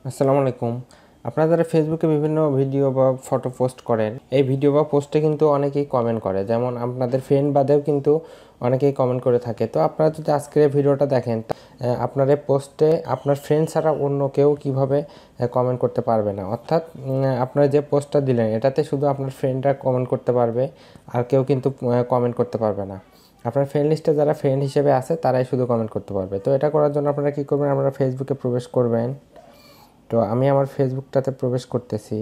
আসসালামু আলাইকুম। আপনারা যারা ফেসবুকে বিভিন্ন ভিডিও বা ফটো পোস্ট করেন, এই ভিডিও বা পোস্টে কিন্তু অনেকেই কমেন্ট করে, যেমন আপনাদের ফ্রেন্ড বাদেও কিন্তু অনেকেই কমেন্ট করে থাকে। তো আপনারা যদি আজকের এই ভিডিওটা দেখেন, আপনার এই পোস্টে আপনার ফ্রেন্ড ছাড়া অন্য কেউ কীভাবে কমেন্ট করতে পারবে না, অর্থাৎ আপনারা যে পোস্টটা দিলেন এটাতে শুধু আপনার ফ্রেন্ডরা কমেন্ট করতে পারবে, আর কেউ কিন্তু কমেন্ট করতে পারবে না। আপনার ফ্রেন্ড লিস্টে যারা ফ্রেন্ড হিসেবে আছে তারাই শুধু কমেন্ট করতে পারবে। তো এটা করার জন্য আপনারা কী করবেন, আপনারা ফেসবুকে প্রবেশ করবেন। তো আমি আমার ফেসবুকটাতে প্রবেশ করতেছি।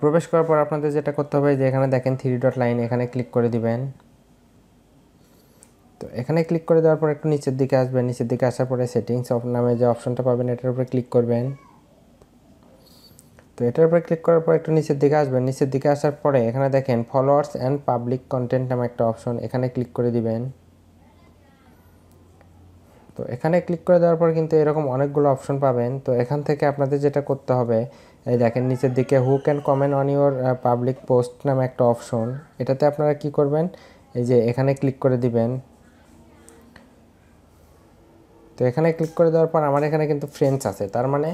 প্রবেশ করার পর আপনাদের যেটা করতে হবে, যে এখানে দেখেন 3 ডট লাইন, এখানে ক্লিক করে দিবেন। তো এখানে ক্লিক করে দেওয়ার পর একটু নিচের দিকে আসবেন। নিচের দিকে আসার পরে সেটিংস নামে যে অপশনটা পাবেন এটার উপরে ক্লিক করবেন। তো এটার উপরে ক্লিক করার পর একটু নিচের দিকে আসবেন। নিচের দিকে আসার পরে এখানে দেখেন ফলোয়ার্স অ্যান্ড পাবলিক কন্টেন্ট নামে একটা অপশন, এখানে ক্লিক করে দিবেন। তো এখানে ক্লিক করে দেওয়ার পর কিন্তু এরকম অনেকগুলো অপশন পাবেন। তো এখান থেকে আপনাদের যেটা করতে হবে, এই দেখেন নিচের দিকে who can comment on your public post নামে একটা অপশন, এটাতে আপনারা কি করবেন, এই যে এখানে ক্লিক করে দিবেন। তো এখানে ক্লিক করে দেওয়ার পর আমার এখানে কিন্তু ফ্রেন্ডস আছে, তার মানে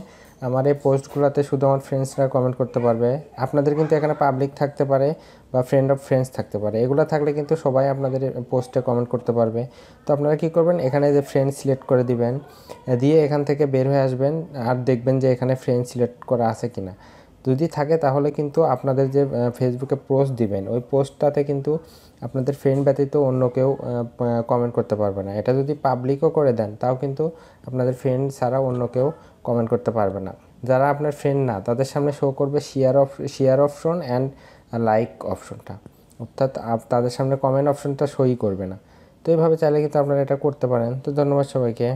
আমার এই পোস্টগুলোতে শুধু আমার ফ্রেন্ডসরা কমেন্ট করতে পারবে। আপনাদের কিন্তু এখানে পাবলিক থাকতে পারে বা ফ্রেন্ড অফ ফ্রেন্ডস থাকতে পারে, এগুলো থাকলে কিন্তু সবাই আপনাদের পোস্টে কমেন্ট করতে পারবে। তো আপনারা কী করবেন, এখানে যে ফ্রেন্ড সিলেক্ট করে দিবেন, দিয়ে এখান থেকে বের হয়ে আসবেন আর দেখবেন যে এখানে ফ্রেন্ড সিলেক্ট করা আছে কিনা। যদি থাকে তাহলে কিন্তু আপনাদের যে ফেসবুকে পোস্ট দিবেন ওই পোস্টটাতে কিন্তু আপনাদের ফ্রেন্ড ব্যতীত অন্য কেউ কমেন্ট করতে পারবে না। এটা যদি পাবলিকও করে দেন তাও কিন্তু আপনাদের ফ্রেন্ড ছাড়া অন্য কেউ কমেন্ট করতে পারবে না। যারা আপনার ফ্রেন্ড না তাদের সামনে শো করবে শেয়ার অপশন অ্যান্ড লাইক অপশনটা, অর্থাৎ তাদের সামনে কমেন্ট অপশনটা শোই করবে না। তো এইভাবে চাইলে কিন্তু আপনারা এটা করতে পারেন। তো ধন্যবাদ সবাইকে।